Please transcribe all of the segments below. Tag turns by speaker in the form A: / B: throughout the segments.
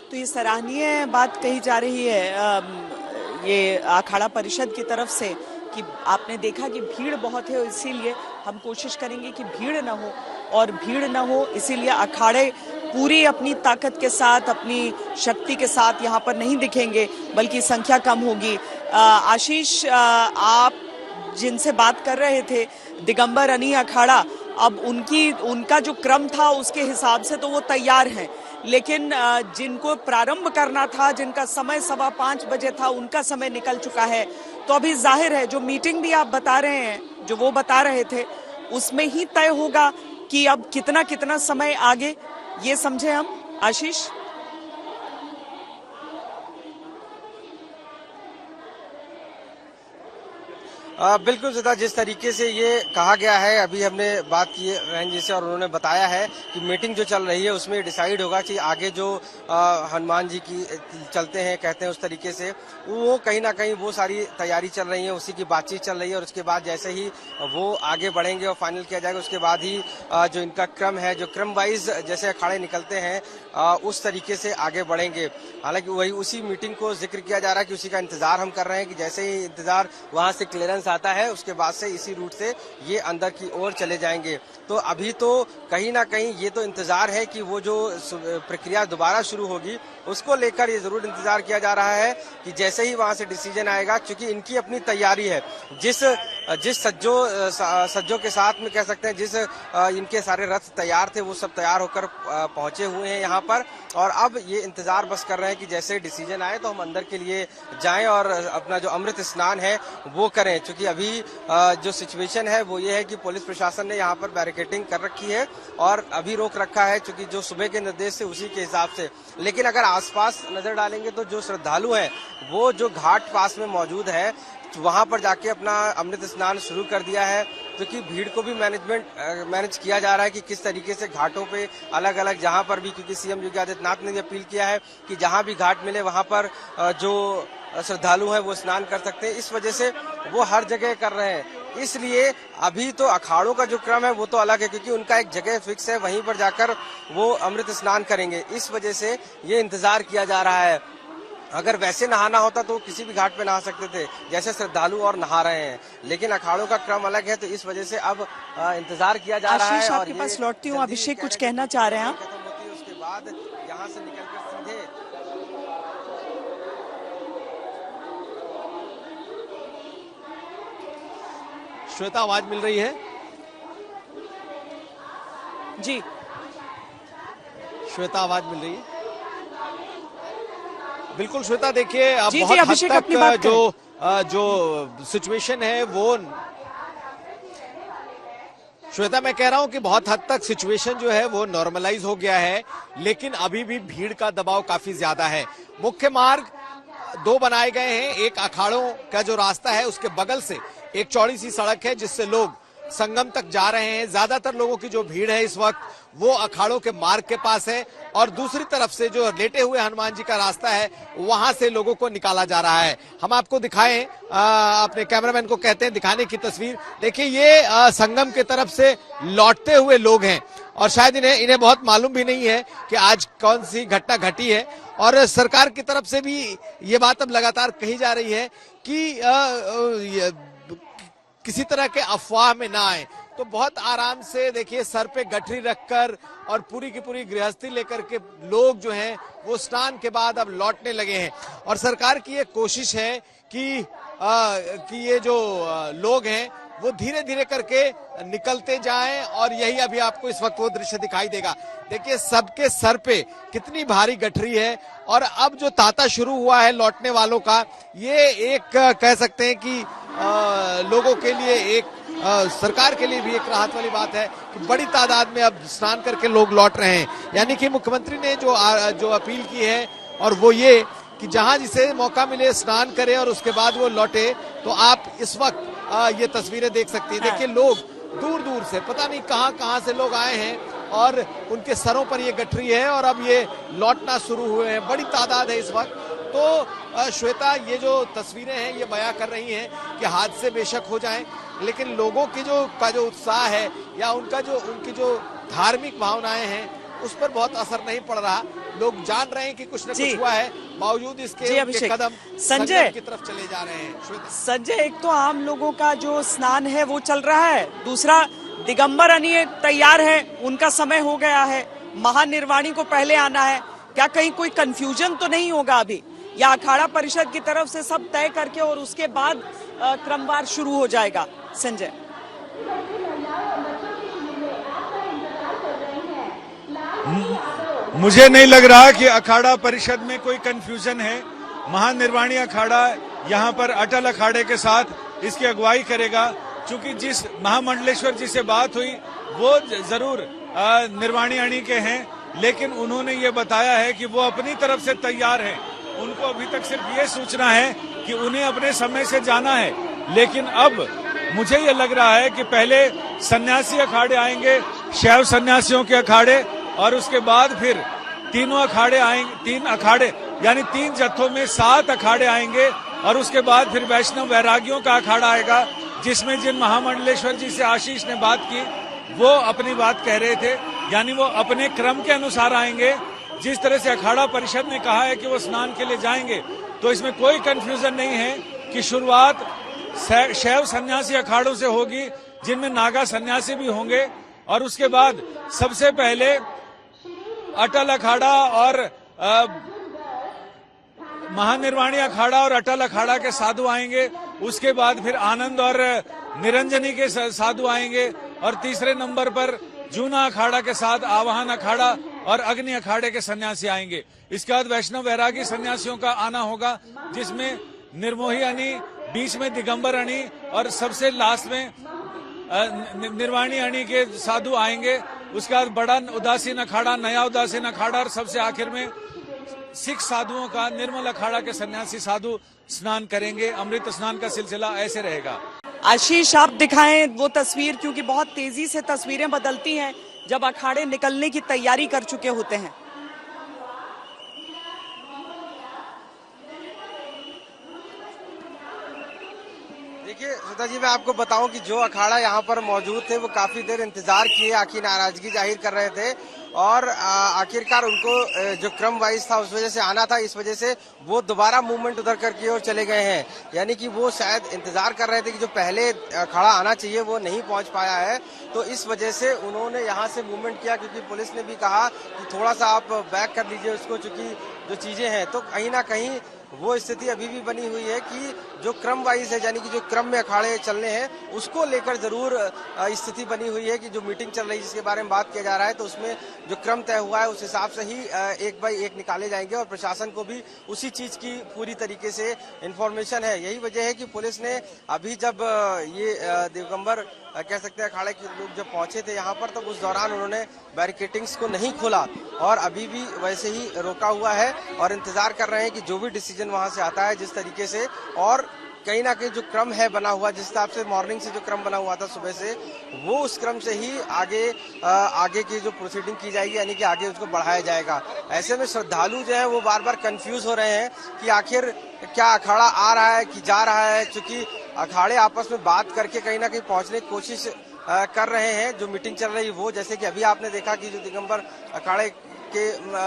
A: तो ये सराहनीय बात कही जा रही है ये अखाड़ा परिषद की तरफ से कि आपने देखा कि भीड़ बहुत है, इसीलिए हम कोशिश करेंगे कि भीड़ ना हो, और भीड़ ना हो इसीलिए अखाड़े पूरी अपनी ताकत के साथ, अपनी शक्ति के साथ यहाँ पर नहीं दिखेंगे, बल्कि संख्या कम होगी। आशीष, आप जिनसे बात कर रहे थे, दिगंबर अनी अखाड़ा, अब उनका जो क्रम था उसके हिसाब से तो वो तैयार हैं, लेकिन जिनको प्रारंभ करना था, जिनका समय 5:15 बजे था, उनका समय निकल चुका है। तो अभी जाहिर है जो मीटिंग भी आप बता रहे हैं, जो वो बता रहे थे, उसमें ही तय होगा कि अब कितना कितना समय आगे, ये समझे हम आशीष?
B: बिल्कुल श्वेता, जिस तरीके से ये कहा गया है, अभी हमने बात की है बहन जी से और उन्होंने बताया है कि मीटिंग जो चल रही है उसमें डिसाइड होगा कि आगे जो हनुमान जी की चलते हैं, कहते हैं उस तरीके से, वो कहीं ना कहीं वो सारी तैयारी चल रही है, उसी की बातचीत चल रही है। और उसके बाद जैसे ही वो आगे बढ़ेंगे और फाइनल किया जाएगा, उसके बाद ही जो इनका क्रम है, जो क्रम वाइज जैसे अखाड़े निकलते हैं उस तरीके से आगे बढ़ेंगे। हालांकि वही उसी मीटिंग को जिक्र किया जा रहा है कि उसी का इंतजार हम कर रहे हैं कि जैसे ही इंतजार वहां से क्लियरेंस आता है उसके बाद से इसी रूट से ये अंदर की ओर चले जाएंगे। तो अभी तो कहीं ना कहीं ये तो इंतजार है कि वो जो प्रक्रिया दोबारा शुरू होगी उसको लेकर ये जरूर इंतजार किया जा रहा है कि जैसे ही वहां से डिसीजन आएगा, क्योंकि इनकी अपनी तैयारी है, जिस सज्जों के साथ में कह सकते हैं, जिस इनके सारे रथ तैयार थे वो सब तैयार होकर पहुंचे हुए हैं यहाँ पर। और अब ये इंतजार बस कर रहे हैं कि जैसे डिसीजन आए तो हम अंदर के लिए जाएं और अपना जो अमृत स्नान है वो करें। क्योंकि अभी जो सिचुएशन है वो ये है कि पुलिस प्रशासन ने यहाँ पर बैरिकेडिंग कर रखी है और अभी रोक रखा है, क्योंकि जो सुबह के निर्देश थे उसी के हिसाब से। लेकिन अगर आसपास नजर डालेंगे तो जो श्रद्धालु हैं वो जो घाट पास में मौजूद है वहां पर जाके अपना अमृत स्नान शुरू कर दिया है, क्योंकि भीड़ को भी मैनेज किया जा रहा है कि किस तरीके से घाटों पे अलग अलग जहां पर भी, क्योंकि सीएम योगी आदित्यनाथ ने भी अपील किया है कि जहां भी घाट मिले वहां पर जो श्रद्धालु हैं वो स्नान कर सकते हैं, इस वजह से वो हर जगह कर रहे हैं। इसलिए अभी तो अखाड़ों का जो क्रम है वो तो अलग है, क्योंकि उनका एक जगह फिक्स है, वहीं पर जाकर वो अमृत स्नान करेंगे। इस वजह से ये इंतजार किया जा रहा है। अगर वैसे नहाना होता तो किसी भी घाट पे नहा सकते थे, जैसे श्रद्धालु और नहा रहे हैं, लेकिन अखाड़ों का क्रम अलग है, तो इस वजह से अब इंतजार किया जा रहा है।
A: आशीष, आपके पास लौटती हूँ। अभिषेक, कुछ कहना चाह रहे हैं आप?
B: खत्म होती है उसके बाद यहाँ से निकलकर सीधे
C: श्वेता, आवाज मिल रही है?
A: जी
C: श्वेता, आवाज मिल रही है? बिल्कुल श्वेता, देखिए
A: जी,
C: बहुत हद
A: अभिषेक,
C: तक जो सिचुएशन है वो, श्वेता मैं कह रहा हूं कि बहुत हद तक सिचुएशन जो है वो नॉर्मलाइज हो गया है, लेकिन अभी भी भीड़ का दबाव काफी ज्यादा है। मुख्य मार्ग 2 बनाए गए हैं, एक अखाड़ों का जो रास्ता है उसके बगल से एक चौड़ी सी सड़क है जिससे लोग संगम तक जा रहे हैं। ज्यादातर लोगों की जो भीड़ है इस वक्त वो अखाड़ों के मार्ग के पास है, और दूसरी तरफ से जो लेटे हुए हनुमान जी का रास्ता है वहां से लोगों को निकाला जा रहा है। हम आपको दिखाएं, अपने कैमरामैन को कहते हैं दिखाने की तस्वीर। देखिए ये संगम की तरफ से लौटते हुए लोग हैं, और शायद इन्हें बहुत मालूम भी नहीं है कि आज कौन सी घटना घटी है। और सरकार की तरफ से भी ये बात अब लगातार कही जा रही है कि किसी तरह के अफवाह में ना आए, तो बहुत आराम से देखिए सर पे गठरी रखकर और पूरी की पूरी गृहस्थी लेकर के लोग जो हैं वो स्नान के बाद अब लौटने लगे हैं। और सरकार की ये कोशिश है कि ये जो लोग हैं वो धीरे धीरे करके निकलते जाएं, और यही अभी आपको इस वक्त वो दृश्य दिखाई देगा। देखिए सबके सर पे कितनी भारी गठरी है, और अब जो तांता शुरू हुआ है लौटने वालों का, ये एक कह सकते हैं कि लोगों के लिए एक सरकार के लिए भी एक राहत वाली बात है कि बड़ी तादाद में अब स्नान करके लोग लौट रहे हैं। यानी कि मुख्यमंत्री ने जो अपील की है और वो ये कि जहां जिसे मौका मिले स्नान करे और उसके बाद वो लौटे। तो आप इस वक्त ये तस्वीरें देख सकती हैं। देखिए लोग दूर दूर से, पता नहीं कहां कहां से लोग आए हैं, और उनके सरों पर ये गठरी है और अब ये लौटना शुरू हुए हैं। बड़ी तादाद है इस वक्त। तो श्वेता, ये जो तस्वीरें हैं ये बयां कर रही हैं कि हादसे बेशक हो जाएं, लेकिन लोगों की जो उत्साह है या उनकी जो धार्मिक भावनाएं हैं उस पर बहुत असर नहीं पड़ रहा। लोग जान रहे हैं कि कुछ न
A: जी।
C: कुछ हुआ है, बावजूद इसके
A: जी,
C: उनके
A: अभिषेक।
C: कदम
A: संजय।
C: संगम की तरफ चले जा रहे हैं। श्वेता।
A: संजय, एक तो आम लोगों का जो स्नान है वो चल रहा है, दूसरा दिगंबर अनी तैयार है, उनका समय हो गया है, महानिर्वाणी को पहले आना है। क्या कहीं कोई कंफ्यूजन तो नहीं होगा अभी, या अखाड़ा परिषद की तरफ से सब तय करके और उसके बाद क्रमवार शुरू हो जाएगा? संजय,
D: मुझे नहीं लग रहा कि अखाड़ा परिषद में कोई कंफ्यूजन है। महानिर्वाणी अखाड़ा यहाँ पर अटल अखाड़े के साथ इसकी अगुवाई करेगा। चूंकि जिस महामंडलेश्वर जी से बात हुई वो जरूर निर्वाणी अणी के हैं, लेकिन उन्होंने ये बताया है कि वो अपनी तरफ से तैयार हैं। उनको अभी तक सिर्फ ये सूचना है कि उन्हें अपने समय से जाना है, लेकिन अब मुझे ये लग रहा है कि पहले सन्यासी अखाड़े आएंगे, शैव सन्यासियों के अखाड़े, और उसके बाद फिर तीनों अखाड़े आएंगे, 3 अखाड़े यानी 3 जत्थों में 7 अखाड़े आएंगे, और उसके बाद फिर वैष्णव वैरागियों का अखाड़ा आएगा, जिसमें जिन महामंडलेश्वर जी से आशीष ने बात की वो अपनी बात कह रहे थे, यानी वो अपने क्रम के अनुसार आएंगे। जिस तरह से अखाड़ा परिषद ने कहा है कि वो स्नान के लिए जाएंगे, तो इसमें कोई कंफ्यूजन नहीं है कि शुरुआत शैव सन्यासी अखाड़ों से होगी, जिनमें नागा सन्यासी भी होंगे, और उसके बाद सबसे पहले अटल अखाड़ा और महानिर्वाणी अखाड़ा और अटल अखाड़ा के साधु आएंगे। उसके बाद फिर आनंद और निरंजनी के साधु आएंगे, और तीसरे नंबर पर जूना अखाड़ा के साथ आवाहन अखाड़ा और अग्नि अखाड़े के सन्यासी आएंगे। इसके बाद वैष्णव वैरागी सन्यासियों का आना होगा, जिसमें निर्मोही अनी, बीच में दिगंबर अनी, और सबसे लास्ट में निर्वाणी अणी के साधु आएंगे। उसके बाद बड़ा उदासीन अखाड़ा, नया उदासीन अखाड़ा, और सबसे आखिर में सिख साधुओं का निर्मल अखाड़ा के सन्यासी साधु स्नान करेंगे। अमृत स्नान का सिलसिला ऐसे रहेगा।
A: आशीष, आप दिखाएं वो तस्वीर, क्योंकि बहुत तेजी से तस्वीरें बदलती हैं जब अखाड़े निकलने की तैयारी कर चुके होते हैं।
B: देखिए श्वेता जी, मैं आपको बताऊं कि जो अखाड़ा यहाँ पर मौजूद थे वो काफी देर इंतजार किए, आखिर नाराजगी जाहिर कर रहे थे, और आखिरकार उनको जो क्रम वाइज था उस वजह से आना था, इस वजह से वो दोबारा मूवमेंट उधर करके और चले गए हैं। यानी कि वो शायद इंतजार कर रहे थे कि जो पहले अखाड़ा आना चाहिए वो नहीं पहुंच पाया है, तो इस वजह से उन्होंने यहाँ से मूवमेंट किया, क्योंकि पुलिस ने भी कहा कि थोड़ा सा आप बैक कर लीजिए उसको, चूंकि जो चीजें हैं, तो कहीं ना कहीं वो स्थिति अभी भी बनी हुई है कि जो क्रम वाइज है, यानी कि जो क्रम में अखाड़े चलने हैं उसको लेकर जरूर स्थिति बनी हुई है कि जो मीटिंग चल रही है जिसके बारे में बात किया जा रहा है, तो उसमें जो क्रम तय हुआ है उस हिसाब से ही एक बाई एक निकाले जाएंगे, और प्रशासन को भी उसी चीज की पूरी तरीके से इन्फॉर्मेशन है। यही वजह है कि पुलिस ने अभी जब ये दिगंबर कह सकते हैं अखाड़े के लोग जब पहुंचे थे यहाँ पर, तब उस दौरान उन्होंने बैरिकेटिंग्स को नहीं खोला और अभी भी वैसे ही रोका हुआ है, और इंतजार कर रहे हैं कि जो भी डिसीजन वहां से आता है जिस तरीके से, और कहीं ना कहीं जो क्रम है बना हुआ, जिस हिसाब से मॉर्निंग से जो क्रम बना हुआ था सुबह से, वो उस क्रम से ही आगे की जो प्रोसीडिंग की जाएगी, यानी कि आगे उसको बढ़ाया जाएगा। ऐसे में श्रद्धालु जो है वो बार बार कंफ्यूज हो रहे हैं कि आखिर क्या अखाड़ा आ रहा है कि जा रहा है, क्योंकि अखाड़े आपस में बात करके कहीं ना कहीं पहुंचने की कोशिश कर रहे हैं। जो मीटिंग चल रही है वो, जैसे कि अभी आपने देखा कि जो दिगंबर अखाड़े के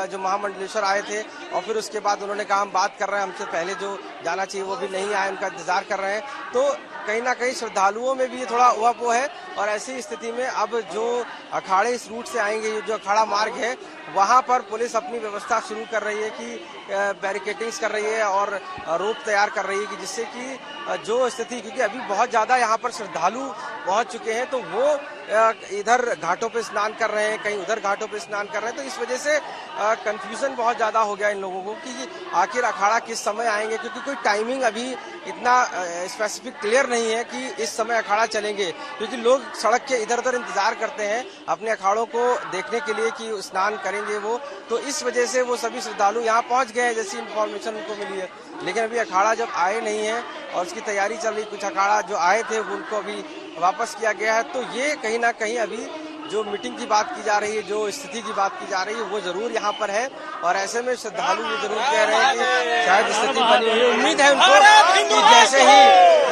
B: जो महामंडलेश्वर आए थे, और फिर उसके बाद उन्होंने कहा हम बात कर रहे हैं, हमसे पहले जो जाना चाहिए वो भी नहीं आए, उनका इंतजार कर रहे हैं। तो कहीं ना कहीं श्रद्धालुओं में भी थोड़ा उहापोह है, और ऐसी स्थिति में अब जो अखाड़े इस रूट से आएंगे, जो अखाड़ा मार्ग है, वहां पर पुलिस अपनी व्यवस्था शुरू कर रही है कि बैरिकेटिंग्स कर रही है और रोप तैयार कर रही है, कि जिससे कि जो स्थिति, क्योंकि अभी बहुत ज्यादा यहाँ पर श्रद्धालु पहुंच चुके हैं, तो वो इधर घाटों पे स्नान कर रहे हैं, कहीं उधर घाटों पे स्नान कर रहे हैं, तो इस वजह से कंफ्यूजन बहुत ज्यादा हो गया इन लोगों को कि आखिर अखाड़ा किस समय आएंगे, क्योंकि कोई टाइमिंग अभी इतना स्पेसिफिक क्लियर नहीं है कि इस समय अखाड़ा चलेंगे, क्योंकि लोग सड़क के इधर उधर इंतजार करते हैं अपने अखाड़ों को देखने के लिए कि स्नान करेंगे वो, तो इस वजह से वो सभी श्रद्धालु यहाँ पहुंच गए हैं जैसी इन्फॉर्मेशन उनको मिली है। लेकिन अभी अखाड़ा जब आए नहीं है और उसकी तैयारी चल रही, कुछ अखाड़ा जो आए थे उनको अभी वापस किया गया है, तो ये कहीं ना कहीं अभी जो मीटिंग की बात की जा रही है, जो स्थिति की बात की जा रही है, वो जरूर यहाँ पर है। और ऐसे में श्रद्धालु ये जरूर कह रहे हैं कि शायद स्थिति बनी हुई है। उम्मीद है उनको कि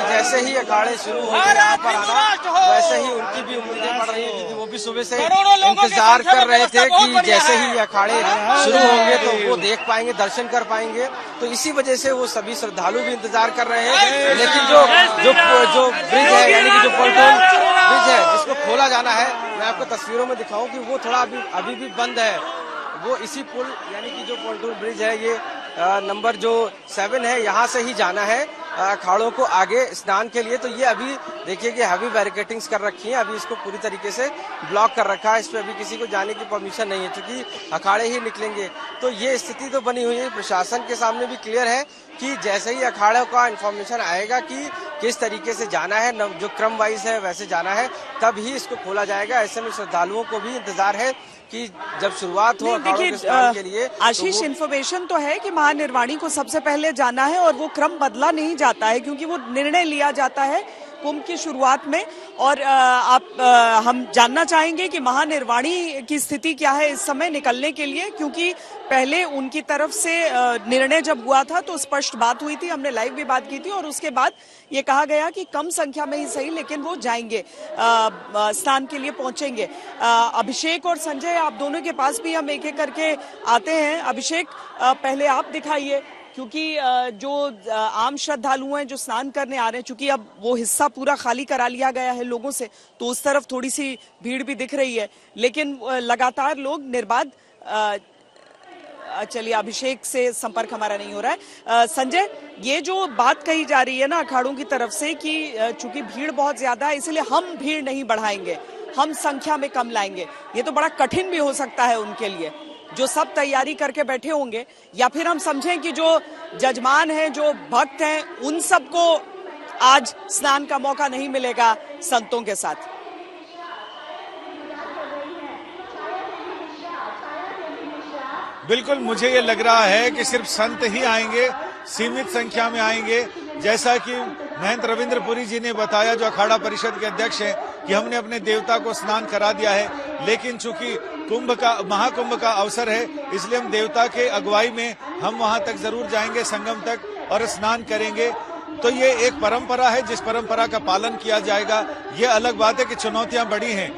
B: जैसे ही अखाड़े शुरू होंगे यहाँ पर आना, वैसे ही उनकी भी उम्मीदें बढ़ रही है, क्योंकि वो भी सुबह से इंतजार कर रहे थे कि जैसे ही अखाड़े शुरू होंगे तो वो देख पाएंगे, दर्शन कर पाएंगे। तो इसी वजह से वो सभी श्रद्धालु भी इंतजार कर रहे हैं। लेकिन जो ब्रिज है, यानी कि जो पॉल्टून ब्रिज है जिसको खोला जाना है, मैं आपको तस्वीरों में दिखाऊं कि वो थोड़ा अभी भी बंद है। वो इसी पुल यानी कि जो पॉल्टून ब्रिज है, ये नंबर जो 7 है, यहाँ से ही जाना है अखाड़ों को आगे स्नान के लिए। तो ये अभी देखिए कि हैवी बैरिकेटिंग्स कर रखी है, अभी इसको पूरी तरीके से ब्लॉक कर रखा है। इस पे अभी किसी को जाने की परमिशन नहीं है, क्योंकि अखाड़े ही निकलेंगे। तो ये स्थिति तो बनी हुई है। प्रशासन के सामने भी क्लियर है कि जैसे ही अखाड़ों का इन्फॉर्मेशन आएगा कि किस तरीके से जाना है, जो क्रम वाइज है वैसे जाना है, तब ही इसको खोला जाएगा। ऐसे में श्रद्धालुओं को भी इंतजार है कि जब शुरुआत हो अखाड़ों के स्नान के लिए।
A: आशीष, इन्फॉर्मेशन तो है कि महानिर्वाणी को सबसे पहले जाना है और वो क्रम बदला नहीं जाता है, क्योंकि वो निर्णय लिया जाता है कुंभ की शुरुआत में। और हम जानना चाहेंगे कि महानिर्वाणी की स्थिति क्या है इस समय निकलने के लिए, क्योंकि पहले उनकी तरफ से निर्णय जब हुआ था तो स्पष्ट बात हुई थी, हमने लाइव भी बात की थी, और उसके बाद ये कहा गया कि कम संख्या में ही सही लेकिन वो जाएंगे, स्नान के लिए पहुंचेंगे। अभिषेक और संजय, आप दोनों के पास भी हम एक एक करके आते हैं। अभिषेक, पहले आप दिखाइए, क्योंकि जो आम श्रद्धालु हैं जो स्नान करने आ रहे हैं, चूंकि अब वो हिस्सा पूरा खाली करा लिया गया है लोगों से, तो उस तरफ थोड़ी सी भीड़ भी दिख रही है, लेकिन लगातार लोग निर्बाध। चलिए, अभिषेक से संपर्क हमारा नहीं हो रहा है। संजय, ये जो बात कही जा रही है ना अखाड़ों की तरफ से कि चूंकि भीड़ बहुत ज्यादा है इसलिए हम भीड़ नहीं बढ़ाएंगे, हम संख्या में कम लाएंगे, ये तो बड़ा कठिन भी हो सकता है उनके लिए, जो सब तैयारी करके बैठे होंगे। या फिर हम समझें कि जो जजमान हैं, जो भक्त हैं, उन सबको आज स्नान का मौका नहीं मिलेगा संतों के साथ।
D: बिल्कुल, मुझे ये लग रहा है कि सिर्फ संत ही आएंगे, सीमित संख्या में आएंगे। जैसा कि महंत रविंद्रपुरी जी ने बताया, जो अखाड़ा परिषद के अध्यक्ष हैं, कि हमने अपने देवता को स्नान करा दिया है, लेकिन चूंकि महाकुंभ का अवसर है, इसलिए हम देवता के अगुवाई में हम वहां तक जरूर जाएंगे, संगम तक, और स्नान करेंगे। तो ये एक परंपरा है, जिस परंपरा का पालन किया जाएगा। ये अलग बात है कि चुनौतियां बड़ी हैं।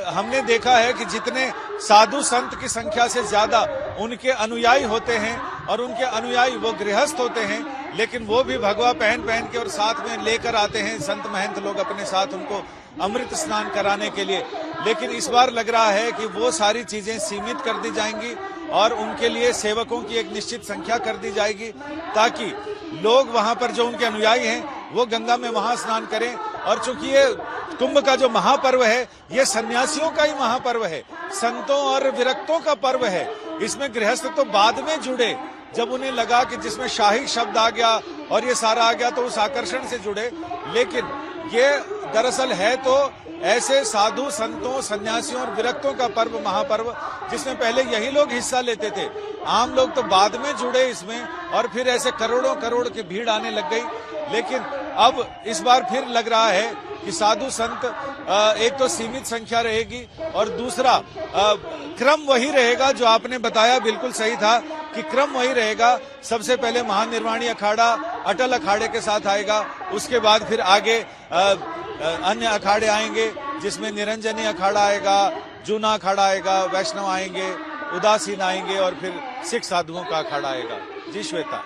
D: हमने देखा है कि जितने साधु संत की संख्या से ज्यादा उनके अनुयायी होते हैं, और उनके अनुयायी वो गृहस्थ होते हैं, लेकिन वो भी भगवा पहन के और साथ में लेकर आते हैं संत महंत लोग अपने साथ उनको अमृत स्नान कराने के लिए। लेकिन इस बार लग रहा है कि वो सारी चीजें सीमित कर दी जाएंगी और उनके लिए सेवकों की एक निश्चित संख्या कर दी जाएगी, ताकि लोग वहां पर जो उनके अनुयायी हैं वो गंगा में वहां स्नान करें। और चूंकि ये कुंभ का जो महापर्व है, ये सन्यासियों का ही महापर्व है, संतों और विरक्तों का पर्व है। इसमें गृहस्थ तो बाद में जुड़े, जब उन्हें लगा कि जिसमें शाही शब्द आ गया और ये सारा आ गया तो उस आकर्षण से जुड़े। लेकिन ये दरअसल है तो ऐसे साधु संतों, सन्यासियों और विरक्तों का पर्व, महापर्व, जिसमें पहले यही लोग हिस्सा लेते थे। आम लोग तो बाद में जुड़े इसमें, और फिर ऐसे करोड़ों करोड़ की भीड़ आने लग गई। लेकिन अब इस बार फिर लग रहा है कि साधु संत, एक तो सीमित संख्या रहेगी, और दूसरा क्रम वही रहेगा जो आपने बताया, बिल्कुल सही था कि क्रम वही रहेगा। सबसे पहले महानिर्वाणी अखाड़ा अटल अखाड़े के साथ आएगा, उसके बाद फिर आगे अन्य अखाड़े आएंगे, जिसमें निरंजनी अखाड़ा आएगा, जूना अखाड़ा आएगा, वैष्णव आएंगे, उदासीन आएंगे, और फिर सिख साधुओं का अखाड़ा आएगा। जी श्वेता।